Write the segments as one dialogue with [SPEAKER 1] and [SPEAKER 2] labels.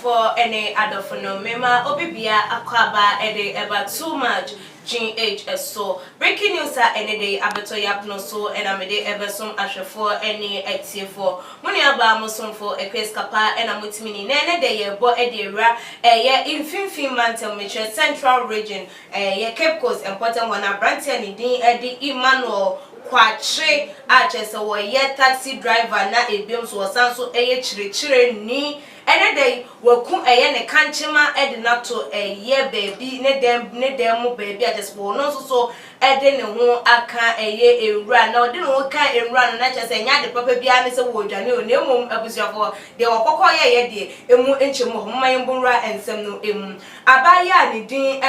[SPEAKER 1] for any other for no mema obibia akwaba ever too much GHS. Breaking news are any day abeto yap no so and amede ever some ashe for any etie for money aba muson for a case kapa and amutimini nene de ye bo edera ye infimfim mantel meche central region ye Cape Coast important one branch and din Emmanuel kwache achese wo ye taxi driver na ebiom so sanso chire ni ene dey waku ne kanchema na to baby ne dem mu baby achese wo no so ne ho aka ewura na ode ne ho ka ewura no na achese nya de papa bia ne se wo dwane o ne mum abusuafo de wokokọ ye de emu enchemu ho man bunra ensem no emu abaya ne din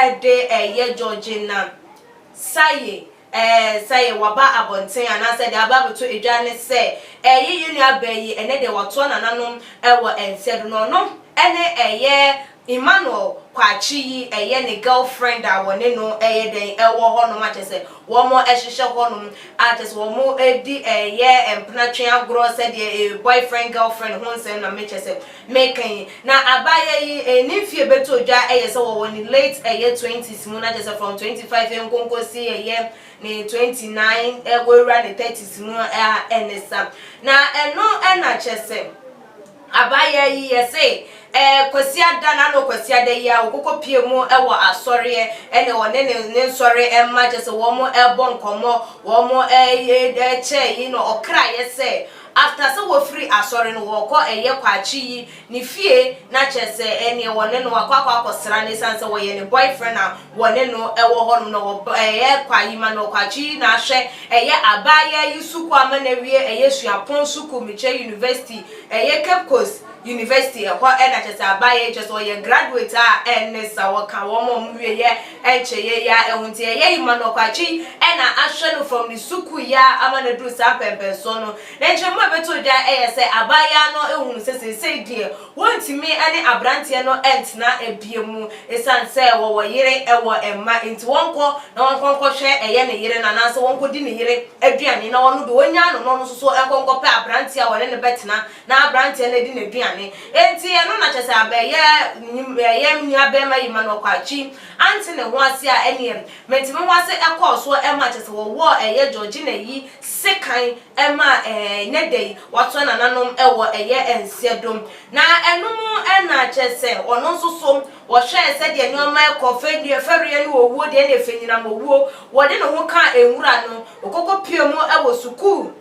[SPEAKER 1] Georgina saye say waba abonten and said the aba to edwane say ye nua bayi ene de wato na nanom ewo ensedo no ene Emmanuel kwachi ne girlfriend a wone no den ewo ho no ma chese wo mo ehihye ho no a chese wo mo edi empnatwe agro said the boyfriend girlfriend ho nsem na me chese making na abaya yi ni fie beto dwa se wo woni late 20s mu na chese from 25 enkonko si ni 29 egwera ni 30s mu enesa na na chese abaya yi say kwasi ada na no kwasi ada ya okoko pie mu ewo asore ene wone ne nsore emma chese wo mo ebo nkomo wo mo che yi no okra say after so wo free asore no wo ko kwachi yi ni fie na chese ene wone no akwa akosra ne sanse wo ye ne boyfriend na wone no ewo ho no wo kwayi ma no kwachi na hwe abaya yi suku amana wie suapon suku miche university Cape Coast University na chese abaya chese wo ye graduate sa wo ka wo mo mwie ye enche ya ehunti ye ma no kwachi na ahwe no from the suku ya amana dru sa pempe so no na enche mo beto ja say abaya no ehunu se die wontimi ane abrantie no entina ebiemu esanse wo yire ewo emma enti wonko na wonko hwe ne yire na nanso wonko di ne yire aduane na wono do wonya no so enkonko pe abrantie a wone ne betina na abrantie na di ne aduane enti no na chese abaya nua bema yima no kwachi anti ne ho ase a eniem mentimi ho ase ekoso ema chese wo Georgina yi sekan ema ne dey wato na nanom ewo ensedom na enum na chese ono so wo hwe se de nyoma ekofe de ferie ne owo de na fenyina mowo wo de ne ho ka enwura no okoko pie mu ewo sukuu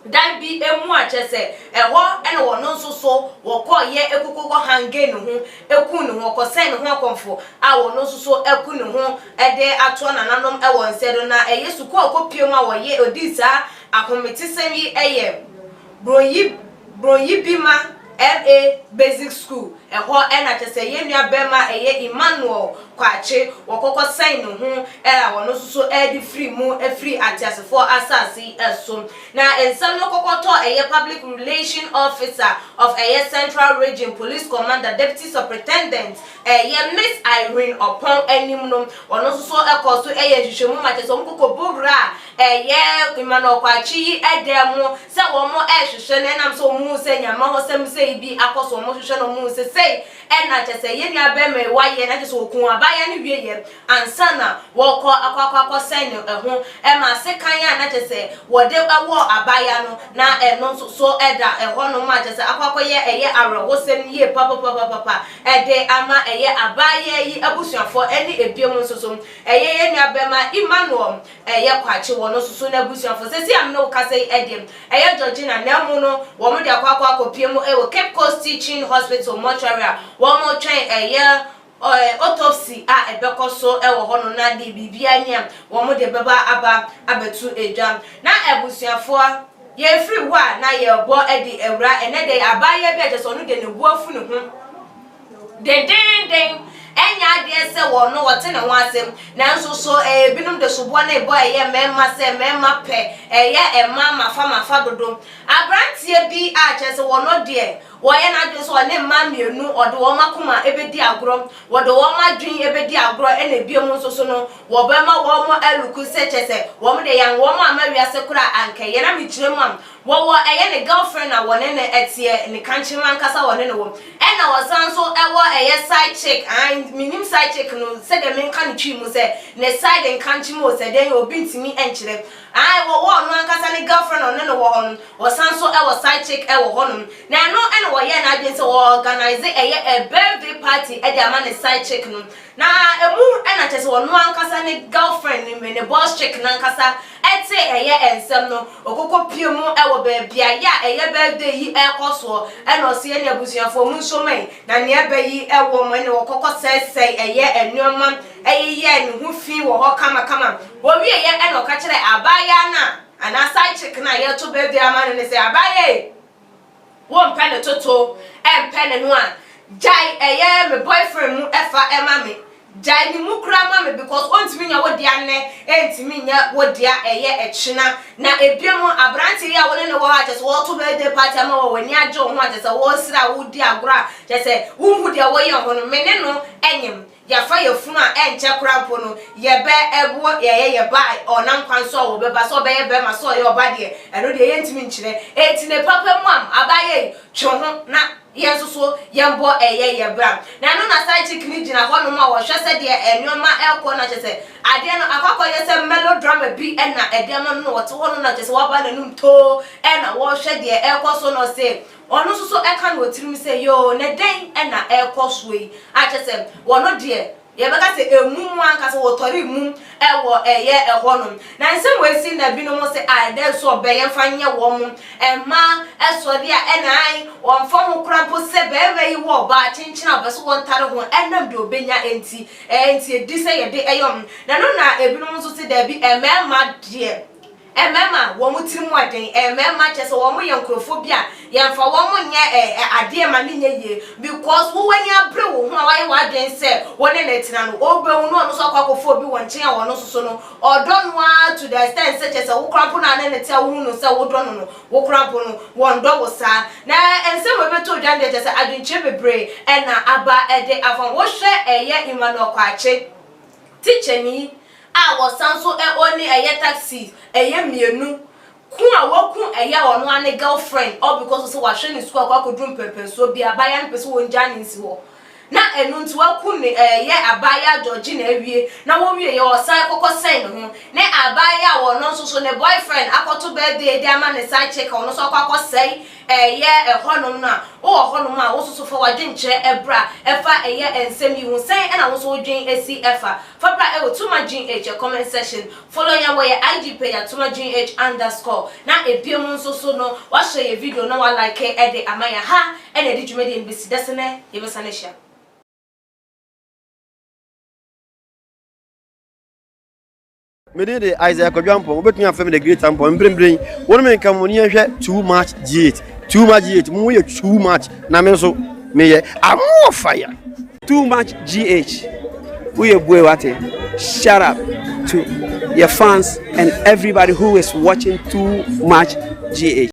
[SPEAKER 1] dan bi emu a chese ene wono so woko ye ekukoko hange ne ho eku ne ho kose ne ho akonfo a wono so eku ne ho ede ato na nanom ewo nsedo na suku akopie mu a wo ye odisa akometisem yi bronyi bima LA Basic School na chese ye nua bema Emmanuel kwache wokoko sign ho wono so edi free mu free atiasefo asasi eso na ensam no kokoto public relation officer of Central Region Police Commander Deputy Superintendent Miss Irene upon animum wono so ekoso hwehwemu ma chese omkoko bura Emmanuel kwachi edemu se wo mo hwehwe ne nam so mu se nyama ho sem se bi akoso mo hwehwe no mu se sei na chese ye nua bema waye na chese okun abaya ni wie ye ansana woko akwa sign ho ma sekan ya na chese wode ewo abaya no na no so eda ho no ma chese akwa ye arewosem ye papa ede ama abaya yi abusuafo eni ebiom soso ye nua bema Emmanuel kwachi wono soso na abusuafo sesi am no ka sei edem Georgina na mu no wo mo de akwa akopie mu Cape Coast Teaching Hospital mortuary wo mo twen autopsy ebekoso ewo ho no na de bibia nya wo mo de beba abetu edwam na abusuafo ye free wa na ye bo edi ewra ene de abaya bi ajeso no de ne buafu ne ho de den enya de say one no what in a one sim. Now so binum the subwane boy memma say memma pe a mama father do. A brand here be archers one no dear. Why not just one name mammy no or the woman kuma ebedi agro, what the woman dream ebedi agro and a biomo so no, wabema woman eluku such as a woman the young woman Mary Sakura and Kayana Michimam. What a girlfriend I want in it here in the country man casa one in the womb. And our son so a side chick and minim side chick no said the main country must say, ne side and country most said then you'll be to me and children. I will want one casa girlfriend on the one or son so our side chick our honum. Now no and what yan I didn't organize a birthday party at the man side chick no. Now a moon and I just want one casa girlfriend in the boss chick nankasa. I'd say a year and some no or Pumo our baby a birthday ye air coso and or see any abusia for moon so may. Now nearby a woman or coco says say a year and no man a year and who feel or come. Well, we a year and or catch it abayana and a side chicken I year to birthday a man and say abaye. One pen toto and pen and one. Jai a year my boyfriend mu efa emami. Jai ni mukra mami because once me what diane ain't me what dia a year a china na a biamo a branty ya wouldn't know what just walk to birthday party when ya John what just a was that would dia gra just say who would ya way on meneno enyim ya fire funa and chakra pono ye be ebo ye buy or nan kwanso be ba so be ma so your body and no dey enti minchire enti ne papa mam abaye chon na yes so yambo ye bram na no na side chick ni gina ho no ma wo hwe se de enwoma elko na chese ade no akakọ ye se melodrama bi e na ede ma no wo te ho no na chese wa ba na num to e na wo hwe de elko so no se onu so e kan wo tirim se yo ne den e na elko so yi a chese wo no de ye beka se emu mu anka se wo tori mu e wo eye e ho no na nsem we si na bi no mo se a de so be ye fa nye wo mu e ma e so de a e na ai won fa ho krampo se be be yi wo ba chinchina be so won tare ho enam de obenya enti edi se ye de eyom na no na ebi no so se da bi e ma de Emma, one would trim one day, Emma, just a woman, yankophobia, yan for one year, a dear man in a year, because who when you are blue, why I say, one in it, and all no so cocophobia, one chair, or no so, or don't want to the extent such as a crampon and a tell who no so don't know, walk crampon, one dog was sad. Now, and some of it told them that I didn't chip bray, and Abba a day of wash a year Emmanuel Quache. Teacher me. I was so only a taxi, a mienu. Kuma woku a ya or one girlfriend, or because so was in school, I could drink pepper, so be a bayan person in Janis war. Na enun to wakune ye abaya Georgina ewie na wo wie ye osan kokko sen ho ne abaya wo no so ne boyfriend akoto birthday dey ama ne side check ono so kwakọ sei ye honom na wo honom a wo so fo wadwenche ebra efa ye ensem yi hu sen na wo so dwen esi efa fa bra e wo tuma gh comment section follow ya wo ye IG page ya tuma gh_ na ebiem so no wa share ye video na wa like e dey amaya ha e na di dwumedi mbisi desene ye besane share.
[SPEAKER 2] Me did the Isaac Jumpo, but me a family great temple and bring one man come when you too much G8, too much G8, more too much. Namenso, me, I'm more fire.
[SPEAKER 3] Too much GH. We are boy shout out to your fans and everybody who is watching Too Much GH.